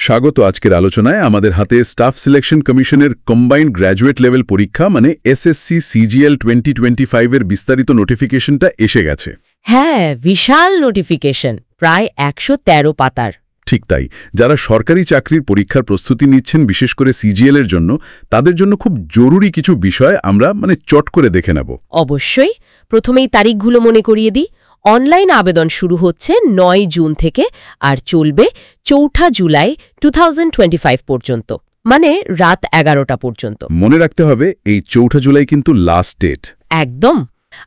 স্বাগত আজকের আলোচনায়। আমাদের হাতে স্টাফ সিলেকশন কমিশনের কম্বাইন্ড গ্র্যাজুয়েট লেভেল পরীক্ষা মানে এসএসসি সিজিএল 2025-এর বিস্তারিত নোটিফিকেশনটা এসে গেছে। হ্যাঁ, বিশাল নোটিফিকেশন, প্রায় 113 পাতার। ঠিক তাই। যারা সরকারি চাকরির পরীক্ষার প্রস্তুতি নিচ্ছেন, বিশেষ করে সিজিএল এর জন্য, তাদের জন্য খুব জরুরি কিছু বিষয় আমরা চট করে দেখে নেব। অবশ্যই। প্রথমেই তারিখগুলো মনে করিয়ে দিই। অনলাইন আবেদন শুরু হচ্ছে 9 জুন থেকে আর চলবে 4 জুলাই 2025 পর্যন্ত, মানে রাত 11টা পর্যন্ত। মনে রাখতে হবে এই 4 জুলাই কিন্তু লাস্ট ডেট। একদম।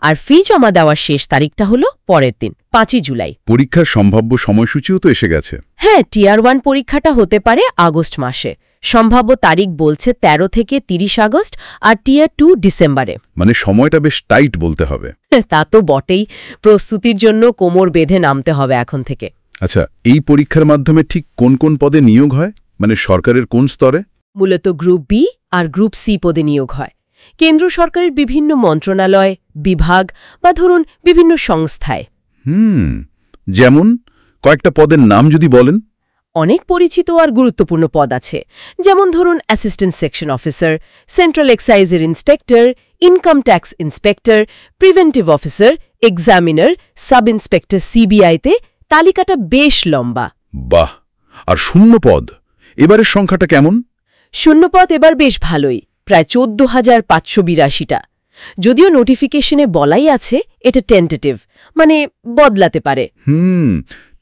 আর ফি জমা দেওয়ার শেষ তারিখটা হলো পরের দিন, 5 জুলাই। পরীক্ষার সম্ভাব্য সময়সূচিও তো এসে গেছে। হ্যাঁ, টিয়ার 1 পরীক্ষাটা হতে পারে আগস্ট মাসে। সম্ভাব্য তারিখ বলছে 13 থেকে 30 আগস্ট, আর টিয়ার 2 ডিসেম্বরে। মানে সময়টা বেশ টাইট বলতে হবে। তা তো বটেই। প্রস্তুতির জন্য কোমর বেঁধে নামতে হবে এখন থেকে। আচ্ছা, এই পরীক্ষার মাধ্যমে ঠিক কোন কোন পদে নিয়োগ হয়, মানে সরকারের কোন স্তরে? মূলত গ্রুপ বি আর গ্রুপ সি পদে নিয়োগ হয় কেন্দ্র সরকারের বিভিন্ন মন্ত্রণালয়, বিভাগ বা ধরুন বিভিন্ন সংস্থায়। যেমন কয়েকটা পদের নাম যদি বলেন। অনেক পরিচিত আর গুরুত্বপূর্ণ পদ আছে, যেমন ধরুন অ্যাসিস্ট্যান্ট সেকশন অফিসার, সেন্ট্রাল এক্সাইজের inspector, income tax inspector, preventive officer, examiner, sub inspector সিবিআইতে। তালিকাটা বেশ লম্বা। বাহ! আর শূন্যপদ এবারের সংখ্যাটা কেমন? শূন্যপদ এবার বেশ ভালোই, প্রায় 14,582টা। যদিও নোটিফিকেশনে বলাই আছে এটা টেন্টেটিভ, মানে বদলাতে পারে।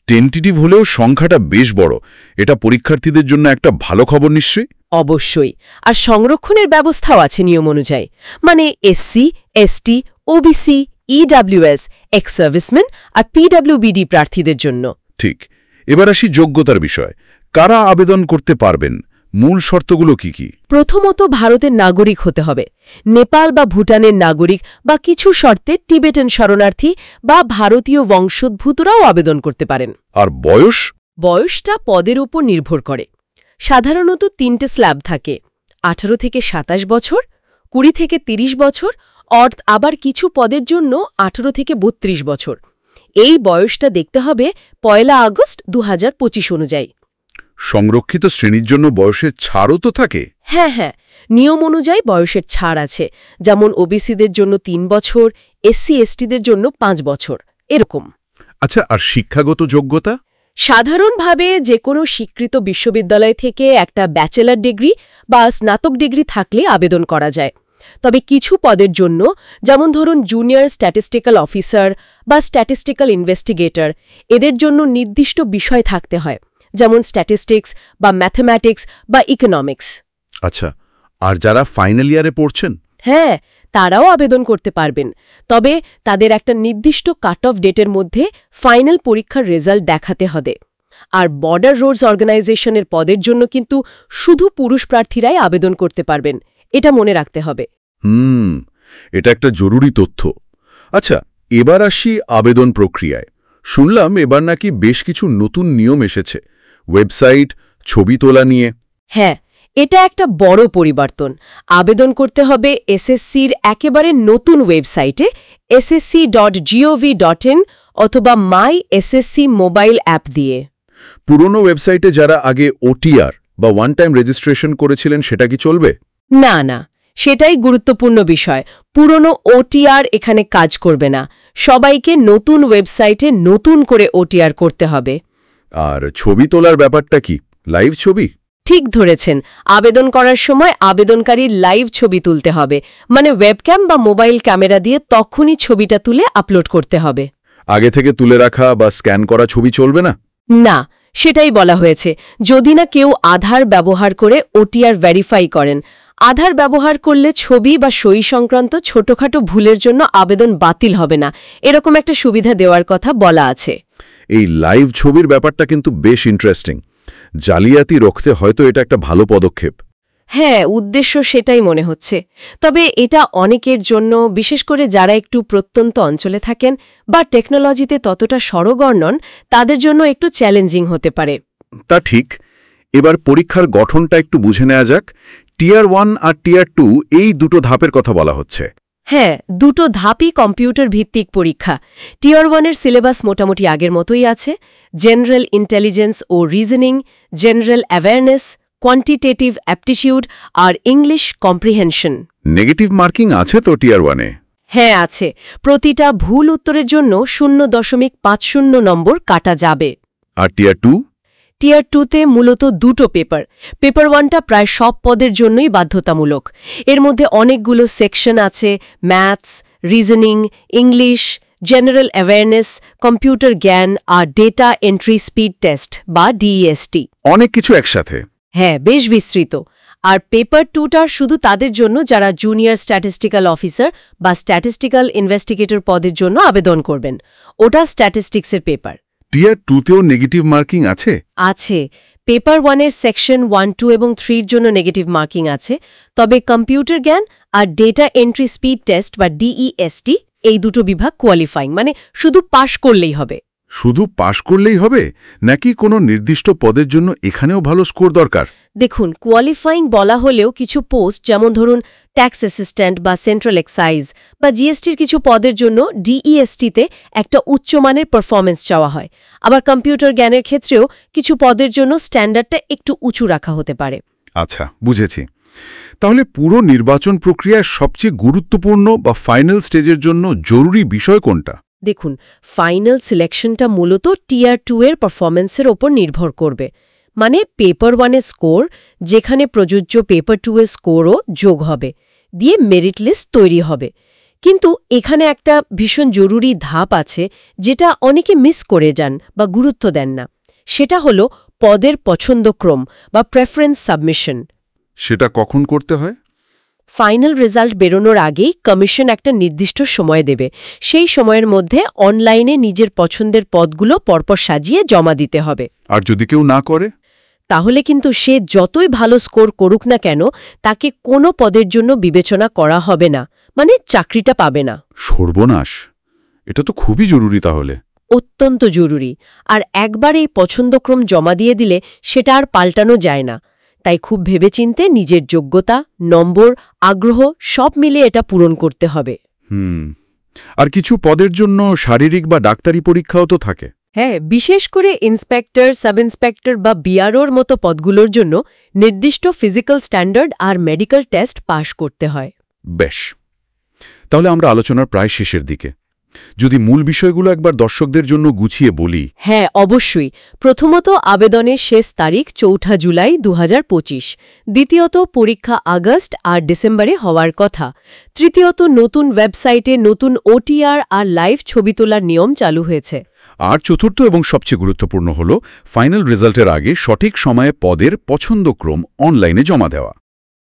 টেন্টেটিভ হলেও সংখ্যাটা বেশ বড়। এটা পরীক্ষার্থীদের জন্য একটা ভালো খবর নিশ্চয়ই। অবশ্যই। আর সংরক্ষণের ব্যবস্থাও আছে নিয়ম অনুযায়ী, মানে SC, ST, OBC, EWS, ex serviceman আর পিডব্লিউবিডি প্রার্থীদের জন্য। ঠিক। এবার আসি যোগ্যতার বিষয়। কারা আবেদন করতে পারবেন? মূল শর্তগুলো কি কি? প্রথমত ভারতের নাগরিক হতে হবে, নেপাল বা ভুটানের নাগরিক বা কিছু শর্তে টিবেটান শরণার্থী বা ভারতীয় বংশোদ্ভূতরাও আবেদন করতে পারেন। আর বয়স? বয়সটা পদের উপর নির্ভর করে। সাধারণত 3টে স্ল্যাব থাকে, 18 থেকে 27 বছর, 20 থেকে 30 বছর, আবার কিছু পদের জন্য 18 থেকে 32 বছর। এই বয়সটা দেখতে হবে 1 আগস্ট 2025 অনুযায়ী। সংরক্ষিত শ্রেণীর জন্য বয়সের ছাড়ও তো থাকে? হ্যাঁ, নিয়ম অনুযায়ী বয়সের ছাড় আছে, যেমন ওবিসিদের জন্য 3 বছর, এসসি এসটিদের জন্য 5 বছর, এরকম। আচ্ছা, আর শিক্ষাগত যোগ্যতা? সাধারণভাবে যে কোনো স্বীকৃত বিশ্ববিদ্যালয় থেকে একটা ব্যাচেলর ডিগ্রি বা স্নাতক ডিগ্রি থাকলে আবেদন করা যায়। তবে কিছু পদের জন্য, যেমন ধরুন জুনিয়র স্ট্যাটিস্টিক্যাল অফিসার বা স্ট্যাটিস্টিক্যাল ইনভেস্টিগেটর, এদের জন্য নির্দিষ্ট বিষয় থাকতে হয়, যেমন স্ট্যাটিস্টিক্স বা ম্যাথমেটিক্স বা ইকোনমিক্স। আচ্ছা, আর যারা ফাইনাল ইয়ারে পড়ছেন? হ্যাঁ, তারাও আবেদন করতে পারবেন, তবে তাদের একটা নির্দিষ্ট কাট অফ ডেটের মধ্যে ফাইনাল পরীক্ষার রেজাল্ট দেখাতে হবে। আর বর্ডার রোডস অর্গানাইজেশনের পদের জন্য কিন্তু শুধু পুরুষ প্রার্থীরাই আবেদন করতে পারবেন, এটা মনে রাখতে হবে। এটা একটা জরুরি তথ্য। আচ্ছা, এবার আসি আবেদন প্রক্রিয়ায়। শুনলাম এবার নাকি বেশ কিছু নতুন নিয়ম এসেছে, ওয়েবসাইট, ছবি তোলা নিয়ে। হ্যাঁ, এটা একটা বড় পরিবর্তন। আবেদন করতে হবে এসএসসির একেবারে নতুন ওয়েবসাইটে ssc.gov.in অথবা মাই এসএসসি মোবাইল অ্যাপ দিয়ে। পুরনো ওয়েবসাইটে যারা আগে ওটিআর বা ওয়ান টাইম রেজিস্ট্রেশন করেছিলেন সেটা কি চলবে? না, সেটাই গুরুত্বপূর্ণ বিষয়। পুরনো ওটিআর এখানে কাজ করবে না। সবাইকে নতুন ওয়েবসাইটে নতুন করে ওটিআর করতে হবে। আর ছবি তোলার ব্যাপারটা কি? লাইভ ছবি? ঠিক ধরেছেন। আবেদন করার সময় আবেদনকারীর লাইভ ছবি তুলতে হবে, মানে ওয়েবক্যাম বা মোবাইল ক্যামেরা দিয়ে তখনই ছবিটা তুলে আপলোড করতে হবে। আগে থেকে তুলে রাখা বা স্ক্যান করা ছবি চলবে না? না, সেটাই বলা হয়েছে। যদি না কেউ আধার ব্যবহার করে ওটিআর ভেরিফাই করেন। আধার ব্যবহার করলে ছবি বা সই সংক্রান্ত ছোটখাটো ভুলের জন্য আবেদন বাতিল হবে না, এরকম একটা সুবিধা দেওয়ার কথা বলা আছে। এই লাইভ ছবির ব্যাপারটা কিন্তু বেশ ইন্টারেস্টিং। জালিয়াতি রুখতে হয়তো এটা একটা ভালো পদক্ষেপ। হ্যাঁ, উদ্দেশ্য সেটাই মনে হচ্ছে। তবে এটা অনেকের জন্য, বিশেষ করে যারা একটু প্রত্যন্ত অঞ্চলে থাকেন বা টেকনোলজিতে ততটা সরগর নন, তাদের জন্য একটু চ্যালেঞ্জিং হতে পারে। তা ঠিক। এবার পরীক্ষার গঠনটা একটু বুঝে নেওয়া যাক। টিয়ার 1 আর টিয়ার 2 এই দুটো ধাপের কথা বলা হচ্ছে। হ্যাঁ, দুটো ধাপই কম্পিউটার ভিত্তিক পরীক্ষা। টিয়ার 1-এর সিলেবাস মোটামুটি আগের মতোই আছে। জেনারেল ইন্টেলিজেন্স ও reasoning, general awareness, quantitative aptitude আর ইংলিশ কম্প্রিহেনশন। নেগেটিভ মার্কিং আছে তো টিয়ার 1-এ? হ্যাঁ আছে, প্রতিটা ভুল উত্তরের জন্য 0.50 নম্বর কাটা যাবে। আর টিয়ার 2? টিয়ার 2-তে মূলত দুটো পেপার। পেপার 1টা প্রায় সব পদের জন্যই বাধ্যতামূলক। এর মধ্যে অনেকগুলো সেকশন আছে: maths, reasoning, English, general awareness, computer জ্ঞান আর ডেটা এন্ট্রি স্পিড টেস্ট বা DEST। অনেক কিছু একসাথে। হ্যাঁ, বেশ বিস্তৃত। আর পেপার 2টার শুধু তাদের জন্য যারা জুনিয়র স্ট্যাটিস্টিক্যাল অফিসার বা স্ট্যাটিস্টিক্যাল ইনভেস্টিগেটর পদের জন্য আবেদন করবেন। ওটা স্ট্যাটিস্টিক্সের পেপার। টিয়ার 2-তেও নেগেটিভ মার্কিং আছে? আছে। পেপার 1-এর সেকশন 1, 2 এবং 3-র জন্য নেগেটিভ মার্কিং আছে, তবে কম্পিউটার জ্ঞান আর ডেটা এন্ট্রি স্পিড টেস্ট বা DEST এই দুটো বিভাগ কোয়ালিফাইং, মানে শুধু পাশ করলেই হবে। শুধু পাশ করলেই হবে নাকি কোনো নির্দিষ্ট পদের জন্য এখানেও ভালো স্কোর দরকার? দেখুন, কোয়ালিফাইং বলা হলেও কিছু পোস্ট, যেমন ধরুন ট্যাক্স অ্যাসিস্ট্যান্ট বা সেন্ট্রাল এক্সাইজ বা GSTর কিছু পদের জন্য DESTতে একটা উচ্চমানের পারফরমেন্স চাওয়া হয়। আবার কম্পিউটার জ্ঞানের ক্ষেত্রেও কিছু পদের জন্য স্ট্যান্ডার্ডটা একটু উঁচু রাখা হতে পারে। আচ্ছা, বুঝেছি। তাহলে পুরো নির্বাচন প্রক্রিয়ার সবচেয়ে গুরুত্বপূর্ণ বা ফাইনাল স্টেজের জন্য জরুরি বিষয় কোনটা? দেখুন, ফাইনাল সিলেকশনটা মূলত টিয়ার 2-এর পারফরমেন্সের ওপর নির্ভর করবে। মানে পেপার 1-এর স্কোর, যেখানে প্রযোজ্য পেপার 2-এর স্কোরও যোগ হবে, দিয়ে মেরিট লিস্ট তৈরি হবে। কিন্তু এখানে একটা ভীষণ জরুরি ধাপ আছে, যেটা অনেকে মিস করে যান বা গুরুত্ব দেন না। সেটা হলো পদের পছন্দক্রম বা প্রেফারেন্স সাবমিশন। সেটা কখন করতে হয়? ফাইনাল রেজাল্ট বেরোনোর আগেই কমিশন একটা নির্দিষ্ট সময় দেবে। সেই সময়ের মধ্যে অনলাইনে নিজের পছন্দের পদগুলো পরপর সাজিয়ে জমা দিতে হবে। আর যদি কেউ না করে? তাহলে কিন্তু সে যতই ভালো স্কোর করুক না কেন, তাকে কোনো পদের জন্য বিবেচনা করা হবে না, মানে চাকরিটা পাবে না। সর্বনাশ! এটা তো খুবই জরুরি তাহলে। অত্যন্ত জরুরি। আর একবার এই পছন্দক্রম জমা দিয়ে দিলে সেটা আর পাল্টানো যায় না। তাই খুব ভেবেচিন্তে নিজের যোগ্যতা, নম্বর, আগ্রহ সব মিলে এটা পূরণ করতে হবে। আর কিছু পদের জন্য শারীরিক বা ডাক্তারি পরীক্ষাও তো থাকে। হ্যাঁ, বিশেষ করে ইন্সপেক্টর, সাব ইন্সপেক্টর বা BROর মতো পদগুলোর জন্য নির্দিষ্ট ফিজিক্যাল স্ট্যান্ডার্ড আর মেডিকেল টেস্ট পাশ করতে হয়। বেশ, তাহলে আমরা আলোচনার প্রায় শেষের দিকে। যদি মূল বিষয়গুলো একবার দর্শকদের জন্য গুছিয়ে বলি। হ্যাঁ, অবশ্যই। প্রথমত, আবেদনের শেষ তারিখ 4 জুলাই 2025। দ্বিতীয়ত, পরীক্ষা আগস্ট আর ডিসেম্বরে হওয়ার কথা। তৃতীয়ত, নতুন ওয়েবসাইটে নতুন OTR আর লাইভ ছবি তোলার নিয়ম চালু হয়েছে। আর চতুর্থ এবং সবচেয়ে গুরুত্বপূর্ণ হল ফাইনাল রেজাল্টের আগে সঠিক সময়ে পদের পছন্দক্রম অনলাইনে জমা দেওয়া।